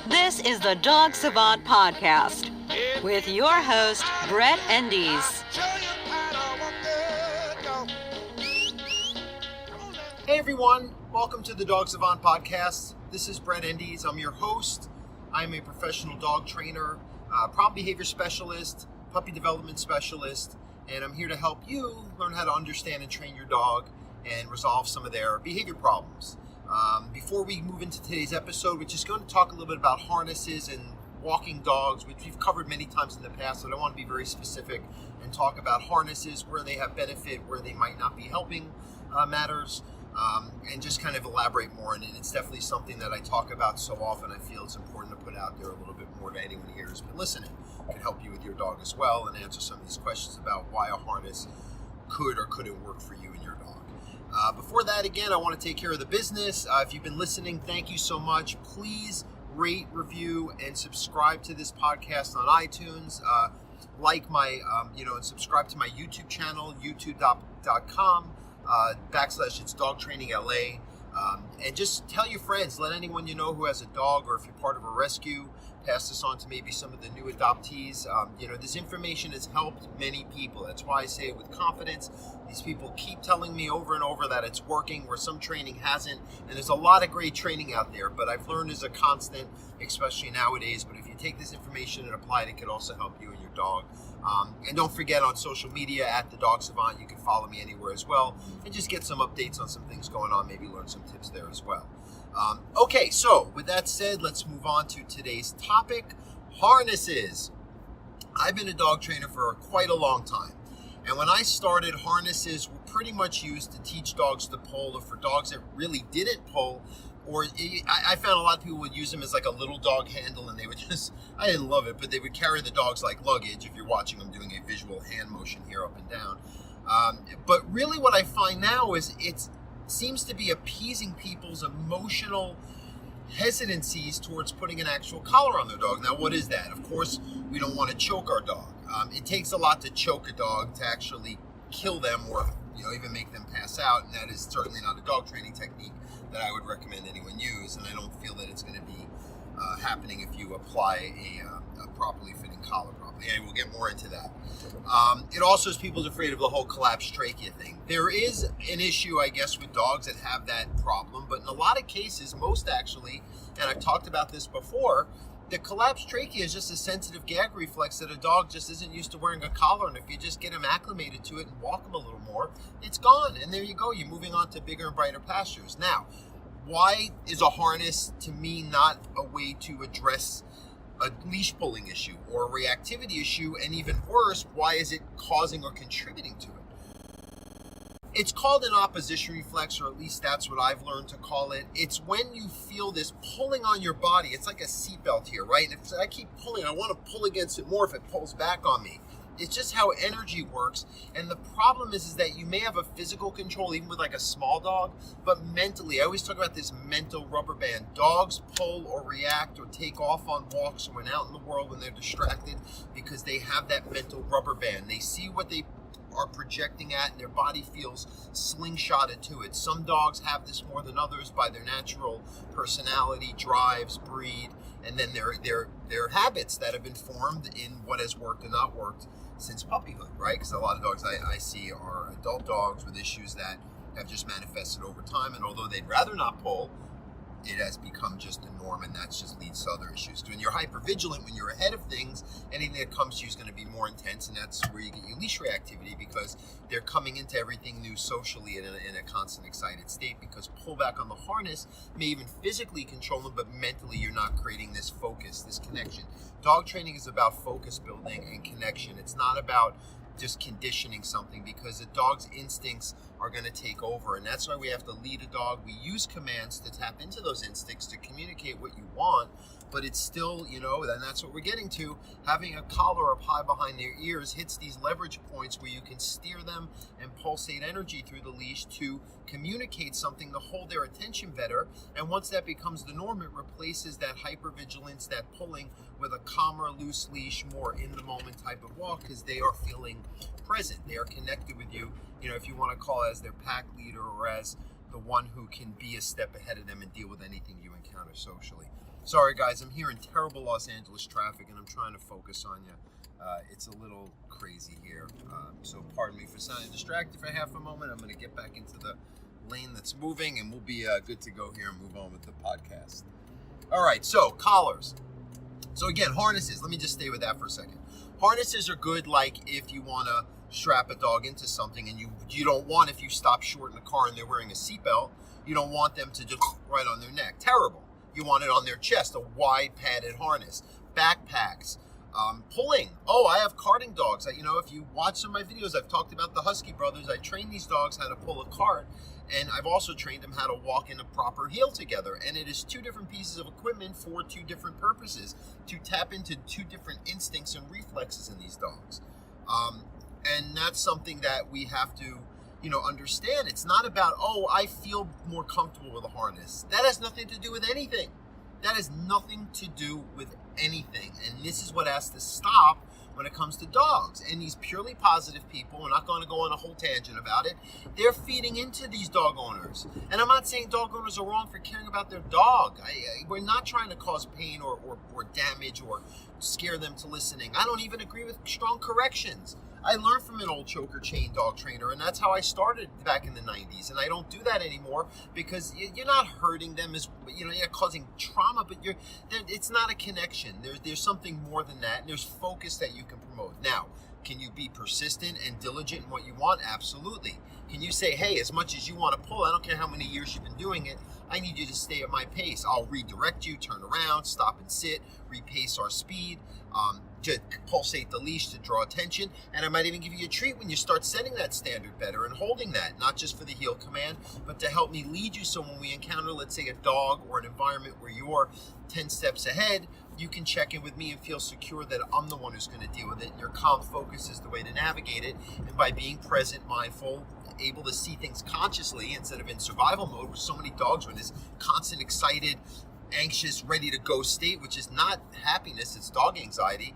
This is the Dog Savant Podcast with your host, Brett Endies. Hey everyone, welcome to the Dog Savant Podcast. This is Brett Endies. I'm your host. I'm a professional dog trainer, problem behavior specialist, puppy development specialist, and I'm here to help you learn how to understand and train your dog and resolve some of their behavior problems. Before we move into today's episode, we're just going to talk a little bit about harnesses and walking dogs, which we've covered many times in the past, but I want to be very specific and talk about harnesses, where they have benefit, where they might not be helping matters, and just kind of elaborate more on it. It's definitely something that I talk about so often. I feel it's important to put out there a little bit more to anyone here who's been listening. It can help you with your dog as well and answer some of these questions about why a harness could or couldn't work for you and your dog. Before that, again, I want to take care of the business. If you've been listening, thank you so much. Please rate, review, and subscribe to this podcast on iTunes. Like my, and subscribe to my YouTube channel, youtube.com / it's Dog Training LA. And just tell your friends, let anyone you know who has a dog, or if you're part of a rescue, pass this on to maybe some of the new adoptees. This information has helped many people. That's why I say it with confidence. These people keep telling me over and over that it's working where some training hasn't. And there's a lot of great training out there, but I've learned as a constant, especially nowadays. But if you take this information and apply it, it could also help you and your dog. And don't forget, on social media at the Dog Savant, you can follow me anywhere as well and just get some updates on some things going on, maybe learn some tips there as well. Okay, so with that said, let's move on to today's topic, harnesses. I've been a dog trainer for quite a long time. And when I started, harnesses were pretty much used to teach dogs to pull, or for dogs that really didn't pull. Or I found a lot of people would use them as like a little dog handle, and they would just, I didn't love it, but they would carry the dogs like luggage, if you're watching them doing a visual hand motion here up and down. But really what I find now is it seems to be appeasing people's emotional hesitancies towards putting an actual collar on their dog. Now, what is that? Of course, we don't want to choke our dog. It takes a lot to choke a dog to actually kill them or even make them pass out, and that is certainly not a dog training technique that I would recommend anyone use, and I don't feel that it's going to be happening if you apply a properly fitting collar properly. And we'll get more into that. It also is people's afraid of the whole collapsed trachea thing. There is an issue, I guess, with dogs that have that problem, but in a lot of cases, most actually, and I've talked about this before, the collapsed trachea is just a sensitive gag reflex that a dog just isn't used to wearing a collar, and if you just get him acclimated to it and walk him a little more, it's gone, and there you go. You're moving on to bigger and brighter pastures. Now, why is a harness, to me, not a way to address a leash pulling issue or a reactivity issue, and even worse, why is it causing or contributing to it? It's called an opposition reflex, or at least that's what I've learned to call it. It's when you feel this pulling on your body. It's like a seatbelt here, right? And if I keep pulling, I want to pull against it more if it pulls back on me. It's just how energy works. And the problem is that you may have a physical control, even with like a small dog, but mentally, I always talk about this mental rubber band. Dogs pull or react or take off on walks or when out in the world when they're distracted because they have that mental rubber band. They see what they are projecting at, and their body feels slingshotted to it. Some dogs have this more than others by their natural personality, drives, breed, and then their habits that have been formed in what has worked and not worked since puppyhood, right? Because a lot of dogs I see are adult dogs with issues that have just manifested over time, and although they'd rather not pull, it has become just the norm, and that just leads to other issues. When you're hypervigilant, when you're ahead of things, anything that comes to you is going to be more intense, and that's where you get your leash reactivity, because they're coming into everything new socially in a constant excited state, because pullback on the harness may even physically control them, but mentally you're not creating this focus, this connection. Dog training is about focus building and connection. It's not about just conditioning something, because the dog's instincts are going to take over, and that's why we have to lead a dog. We use commands to tap into those instincts to communicate what you want, but it's still, and that's what we're getting to. Having a collar up high behind their ears hits these leverage points where you can steer them and pulsate energy through the leash to communicate something to hold their attention better. And once that becomes the norm, it replaces that hypervigilance, that pulling, with a calmer, loose leash, more in the moment type of walk, because they are feeling present. They are connected with you, if you want to call it as their pack leader or as the one who can be a step ahead of them and deal with anything you encounter socially. Sorry guys, I'm here in terrible Los Angeles traffic and I'm trying to focus on you. It's a little crazy here, so pardon me for sounding distracted for half a moment. I'm going to get back into the lane that's moving and we'll be good to go here and move on with the podcast. All right, so collars. So again, harnesses. Let me just stay with that for a second. Harnesses are good like if you want to strap a dog into something and you don't want, if you stop short in the car and they're wearing a seatbelt, you don't want them to just right on their neck. Terrible. You want it on their chest, a wide padded harness. Backpacks. Pulling. Oh, I have carting dogs. If you watch some of my videos, I've talked about the Husky brothers. I train these dogs how to pull a cart, and I've also trained them how to walk in a proper heel together. And it is two different pieces of equipment for two different purposes, to tap into two different instincts and reflexes in these dogs. And that's something that we have to, understand. It's not about, oh, I feel more comfortable with a harness. That has nothing to do with anything. That has nothing to do with anything. And this is what has to stop when it comes to dogs. And these purely positive people, we're not going to go on a whole tangent about it, they're feeding into these dog owners. And I'm not saying dog owners are wrong for caring about their dog. We're not trying to cause pain or damage or scare them to listening. I don't even agree with strong corrections. I learned from an old choker chain dog trainer, and that's how I started back in the 90s. And I don't do that anymore because you're not hurting them, you're causing trauma, but it's not a connection. There's something more than that, and there's focus that you can promote. Now, can you be persistent and diligent in what you want? Absolutely. Can you say, hey, as much as you want to pull, I don't care how many years you've been doing it, I need you to stay at my pace. I'll redirect you, turn around, stop and sit, repace our speed, to pulsate the leash to draw attention, and I might even give you a treat when you start setting that standard better and holding that, not just for the heel command, but to help me lead you, so when we encounter, let's say, a dog or an environment where you're 10 steps ahead, you can check in with me and feel secure that I'm the one who's going to deal with it, and your calm focus is the way to navigate it. And by being present, mindful, able to see things consciously instead of in survival mode, where so many dogs are in this constant, excited, anxious, ready to go state, which is not happiness, it's dog anxiety.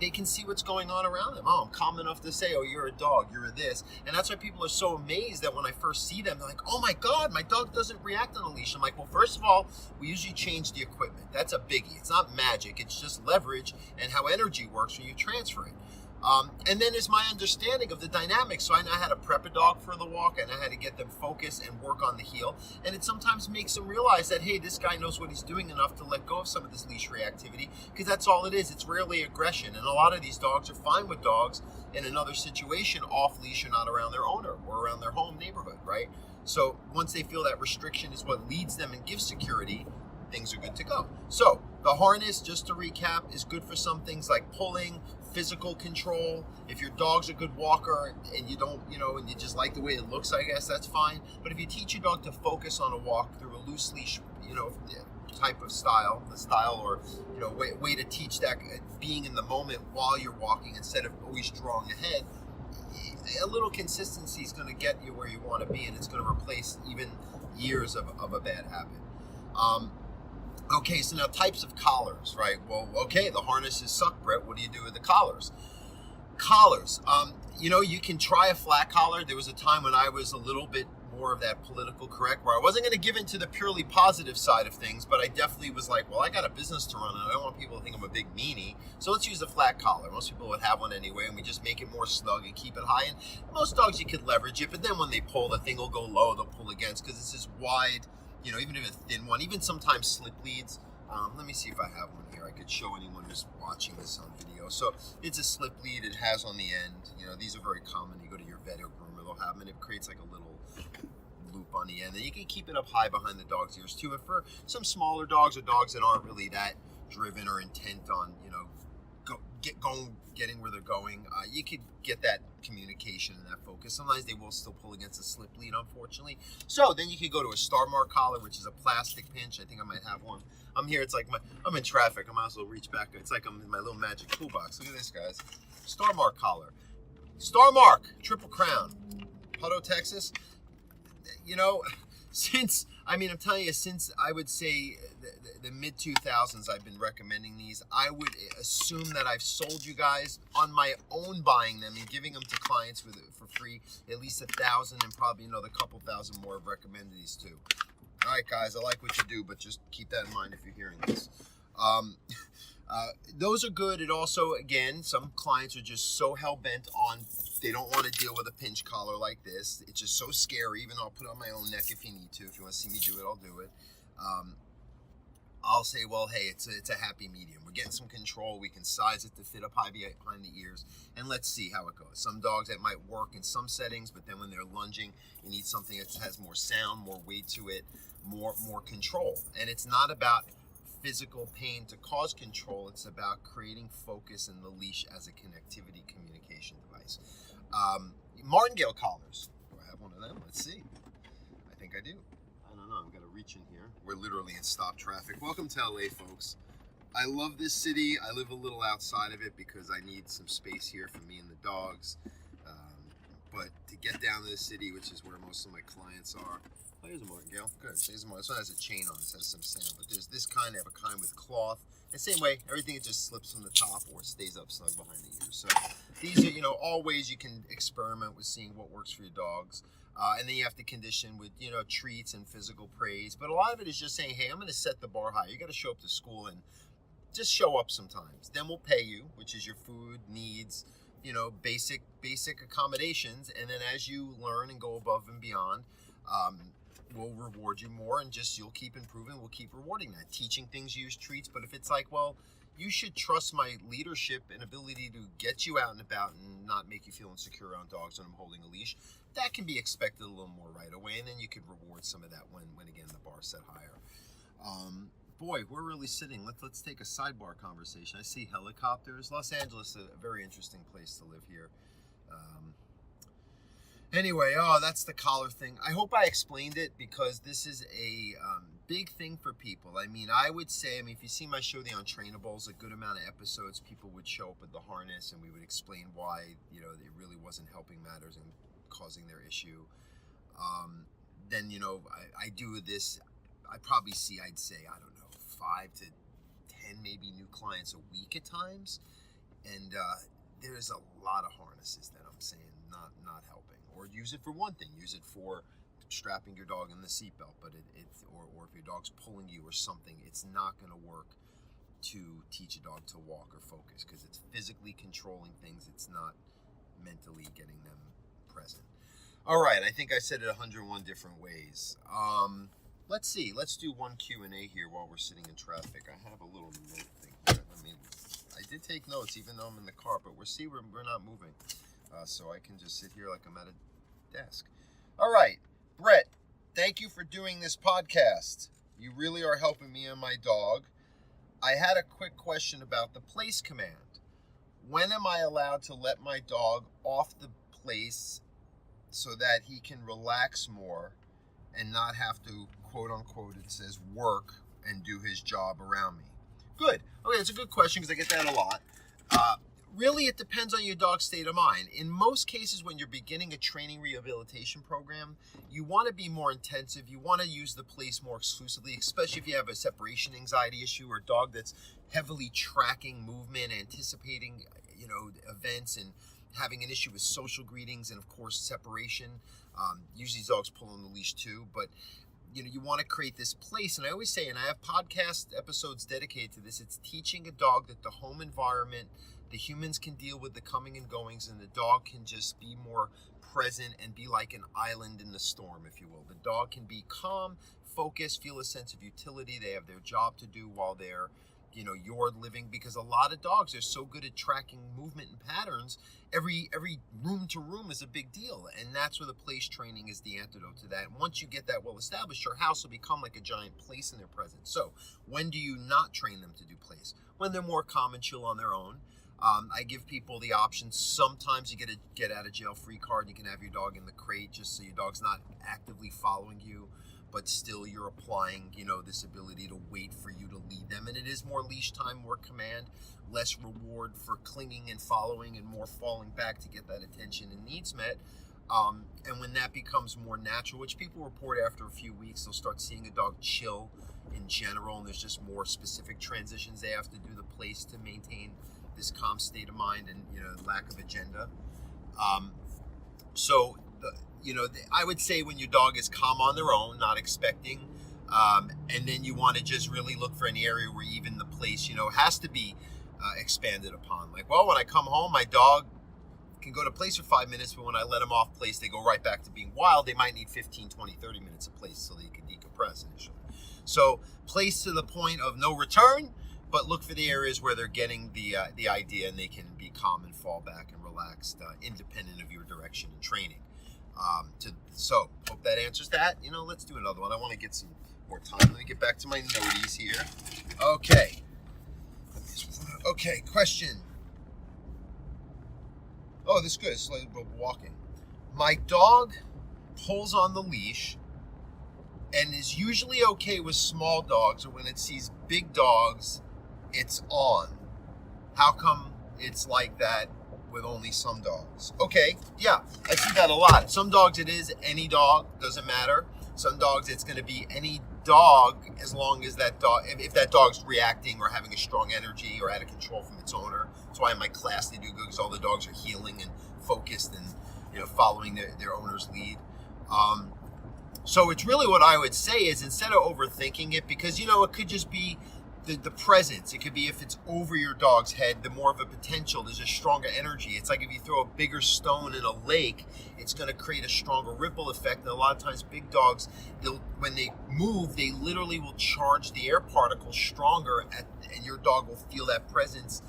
They can see what's going on around them. Oh, I'm calm enough to say, oh, you're a dog, you're a this. And that's why people are so amazed that when I first see them, they're like, oh my God, my dog doesn't react on a leash. I'm like, well, first of all, we usually change the equipment. That's a biggie. It's not magic. It's just leverage and how energy works when you transfer it. And then there's my understanding of the dynamics. So I know how to prep a dog for the walk. I know how to get them focused and work on the heel. And it sometimes makes them realize that, hey, this guy knows what he's doing enough to let go of some of this leash reactivity, because that's all it is. It's rarely aggression. And a lot of these dogs are fine with dogs in another situation, off leash or not around their owner or around their home neighborhood, right? So once they feel that restriction is what leads them and gives security, things are good to go. So the harness, just to recap, is good for some things like pulling, physical control. If your dog's a good walker and you don't, and you just like the way it looks, I guess that's fine. But if you teach your dog to focus on a walk through a loose leash, type of style, or, way to teach that being in the moment while you're walking instead of always drawing ahead, a little consistency is going to get you where you want to be, and it's going to replace even years of a bad habit. Okay, so now types of collars, right? Well, okay, the harnesses suck, Brett. What do you do with the collars? Collars, you can try a flat collar. There was a time when I was a little bit more of that political correct, where I wasn't going to give into the purely positive side of things, but I definitely was like, well, I got a business to run, and I don't want people to think I'm a big meanie, so let's use a flat collar. Most people would have one anyway, and we just make it more snug and keep it high, and most dogs, you could leverage it, but then when they pull, the thing will go low, they'll pull against, because it's this wide, even if it's a thin one, even sometimes slip leads. Let me see if I have one here. I could show anyone who's watching this on video. So it's a slip lead. It has on the end. These are very common. You go to your vet or groomer, they'll have them, and it creates like a little loop on the end. And you can keep it up high behind the dog's ears too. And for some smaller dogs or dogs that aren't really that driven or intent on, getting where they're going, you could get that communication and that focus. Sometimes they will still pull against a slip lead, unfortunately. So then you could go to a Star Mark collar, which is a plastic pinch. I think I might have one. I'm here. It's like I'm in traffic. I might as well reach back. It's like I'm in my little magic toolbox. Look at this, guys. Star Mark collar. Star Mark, Triple Crown, Hutto, Texas. I'm telling you, since I would say the mid-2000s, I've been recommending these. I would assume that I've sold you guys on my own buying them and giving them to clients for free, at least 1,000, and probably another couple thousand more have recommended these too. All right, guys, I like what you do, but just keep that in mind if you're hearing this. Those are good. It also, again, some clients are just so hell-bent on, they don't want to deal with a pinch collar like this. It's just so scary, even though I'll put it on my own neck if you need to. If you want to see me do it, I'll do it. I'll say, well, hey, it's a happy medium. We're getting some control. We can size it to fit up high behind the ears, and let's see how it goes. Some dogs, that might work in some settings, but then when they're lunging, you need something that has more sound, more weight to it, more control. And it's not about physical pain to cause control. It's about creating focus in the leash as a connectivity communication device. Martingale collars. Do I have one of them? Let's see. I think I do. I don't know. I've got to reach in here. We're literally in stop traffic. Welcome to LA, folks. I love this city. I live a little outside of it because I need some space here for me and the dogs. But to get down to the city, which is where most of my clients are. Oh, here's a martingale. Good. This one has a chain on it. It has some sound. But there's this kind. I have a kind with cloth. The same way, everything just slips from the top or stays up snug behind the ears. So these are, all ways you can experiment with seeing what works for your dogs. And then you have to condition with, treats and physical praise. But a lot of it is just saying, hey, I'm going to set the bar high. You got to show up to school and just show up sometimes. Then we'll pay you, which is your food, needs, basic accommodations. And then as you learn and go above and beyond, we'll reward you more, and just you'll keep improving. We'll keep rewarding that. Teaching things, use treats. But if it's like, well, you should trust my leadership and ability to get you out and about and not make you feel insecure around dogs when I'm holding a leash, that can be expected a little more right away. And then you could reward some of that when again, the bar's set higher. Boy, we're really sitting. Let's take a sidebar conversation. I see helicopters. Los Angeles is a very interesting place to live here. Anyway, that's the collar thing. I hope I explained it, because this is a big thing for people. I mean, I would say, if you see my show, The Untrainables, a good amount of episodes, people would show up with the harness and we would explain why, it really wasn't helping matters and causing their issue. Then, I do this, I'd say, I don't know, 5 to 10 maybe new clients a week at times. And there's a lot of harnesses that I'm saying not helping. Or use it for one thing. Use it for strapping your dog in the seatbelt, but or if your dog's pulling you or something, it's not going to work to teach a dog to walk or focus, because it's physically controlling things. It's not mentally getting them present. All right, I think I said it 101 different ways. Let's see. Let's do one Q&A here while we're sitting in traffic. I have a little note thing here. I did take notes even though I'm in the car, but we're not moving. So I can just sit here like I'm at a desk. All right, Brett, thank you for doing this podcast. You really are helping me and my dog. I had a quick question about the place command. When am I allowed to let my dog off the place so that he can relax more and not have to, quote unquote, it says, work and do his job around me? Good. Okay, it's a good question because I get that a lot. Really, it depends on your dog's state of mind. In most cases, when you're beginning a training rehabilitation program, you want to be more intensive. You want to use the place more exclusively, especially if you have a separation anxiety issue or a dog that's heavily tracking movement, anticipating, events, and having an issue with social greetings and, of course, separation. Usually dogs pull on the leash too, but you want to create this place. And I always say, and I have podcast episodes dedicated to this, it's teaching a dog that the home environment, the humans can deal with the coming and goings, and the dog can just be more present and be like an island in the storm, if you will. The dog can be calm, focused, feel a sense of utility. They have their job to do while they're, you're living, because a lot of dogs are so good at tracking movement and patterns. Every room to room is a big deal, and that's where the place training is the antidote to that. And once you get that well established, your house will become like a giant place in their presence. So when do you not train them to do place? When they're more calm and chill on their own. I give people the option. Sometimes you get a get out of jail free card. You can have your dog in the crate just so your dog's not actively following you, but still you're applying, this ability to wait for you to lead them. And it is more leash time, more command, less reward for clinging and following, and more falling back to get that attention and needs met. And when that becomes more natural, which people report after a few weeks, they'll start seeing a dog chill in general, and there's just more specific transitions they have to do the place to maintain this calm state of mind and lack of agenda. I would say when your dog is calm on their own, not expecting And then you want to just really look for an area where even the place, has to be expanded upon. Like, well, when I come home, my dog can go to place for 5 minutes, but when I let them off place, they go right back to being wild. They might need 15, 20, 30 minutes of place so they can decompress initially. So place to the point of no return, but look for the areas where they're getting the idea and they can be calm and fall back and relaxed, independent of your direction and training. So hope that answers that. Let's do another one. I want to get some more time. Let me get back to my noties here. Okay, question. Oh, this is good. It's like walking. My dog pulls on the leash and is usually okay with small dogs, or when it sees big dogs, it's on. How come it's like that with only some dogs? Okay, yeah, I see that a lot. Some dogs it is any dog, doesn't matter. Some dogs it's going to be any dog as long as that dog, if that dog's reacting or having a strong energy or out of control from its owner. That's why in my class they do good, because all the dogs are healing and focused and following their owner's lead. So it's really, what I would say is, instead of overthinking it, because it could just be the presence. It could be if it's over your dog's head, the more of a potential, there's a stronger energy. It's like if you throw a bigger stone in a lake, it's going to create a stronger ripple effect. And a lot of times big dogs, when they move, they literally will charge the air particles stronger, and your dog will feel that presence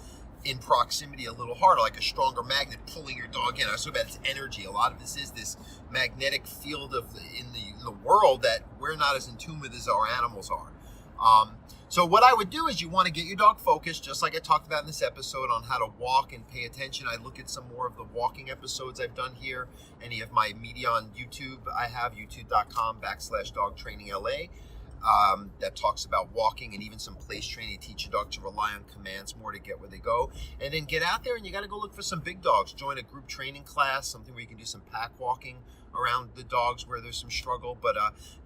in proximity a little harder, like a stronger magnet pulling your dog in. I was talking about its energy. A lot of this is this magnetic field in the world that we're not as in tune with as our animals are. So what I would do is, you want to get your dog focused, just like I talked about in this episode on how to walk and pay attention. I look at some more of the walking episodes I've done here. Any of my media on YouTube, I have youtube.com/dogtrainingla. That talks about walking and even some place training. Teach your dog to rely on commands more to get where they go. And then get out there and you got to go look for some big dogs. Join a group training class, something where you can do some pack walking around the dogs where there's some struggle. But,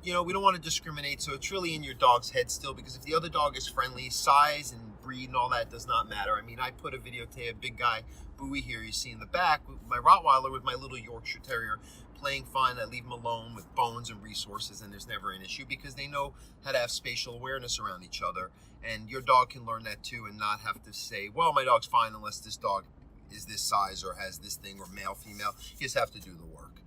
we don't want to discriminate. So it's really in your dog's head still, because if the other dog is friendly, size and breed and all that does not matter. I mean, I put a video today, a big guy, Bowie here, you see in the back, with my Rottweiler with my little Yorkshire Terrier, playing fine. I leave them alone with bones and resources, and there's never an issue because they know how to have spatial awareness around each other. And your dog can learn that too, and not have to say, well, my dog's fine unless this dog is this size or has this thing, or male, female. You just have to do the work.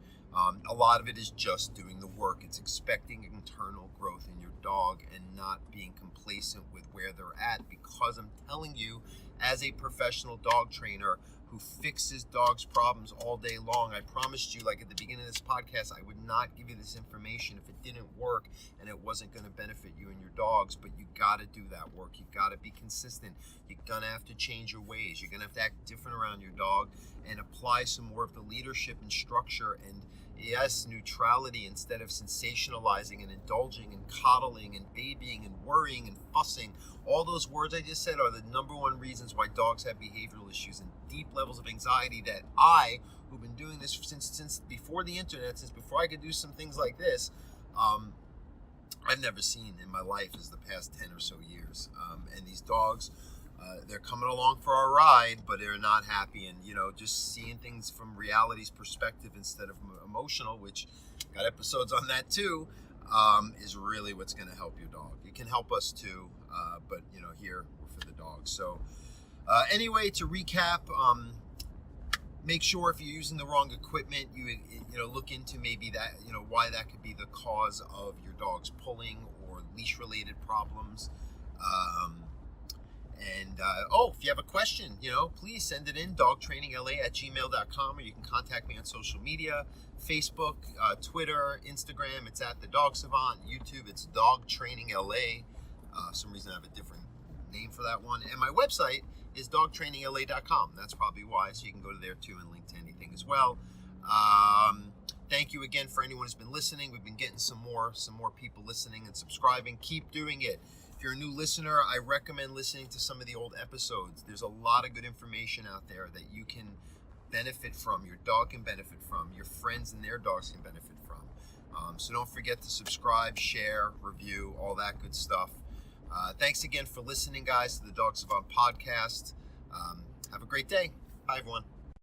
A lot of it is just doing the work. It's expecting internal growth in your dog and not being complacent with where they're at, because I'm telling you, as a professional dog trainer who fixes dogs' problems all day long, I promised you, like at the beginning of this podcast, I would not give you this information if it didn't work and it wasn't going to benefit you and your dogs. But you got to do that work. You got to be consistent. You're going to have to change your ways. You're going to have to act different around your dog and apply some more of the leadership and structure and, yes, neutrality, instead of sensationalizing and indulging and coddling and babying and worrying and fussing. All those words I just said are the number one reasons why dogs have behavioral issues and deep levels of anxiety that I, who've been doing this since before the internet, since before I could do some things like this, I've never seen in my life is the past 10 or so years. And these dogs, they're coming along for our ride, but they're not happy. And, just seeing things from reality's perspective instead of emotional, which got episodes on that too, is really what's going to help your dog. It can help us too, but, here we're for the dogs. So anyway, to recap, make sure if you're using the wrong equipment, you look into maybe that, why that could be the cause of your dog's pulling or leash-related problems. If you have a question, please send it in, dogtrainingla@gmail.com, or you can contact me on social media, Facebook, Twitter, Instagram. It's at the Dog Savant. YouTube, it's Dog Training LA. Some reason I have a different name for that one. And my website is dogtrainingla.com. That's probably why, so you can go to there too and link to anything as well. Thank you again for anyone who's been listening. We've been getting some more people listening and subscribing. Keep doing it. If you're a new listener, I recommend listening to some of the old episodes. There's a lot of good information out there that you can benefit from, your dog can benefit from, your friends and their dogs can benefit from. So don't forget to subscribe, share, review, all that good stuff. Thanks again for listening, guys, to the Dog Savant Podcast. Have a great day. Bye, everyone.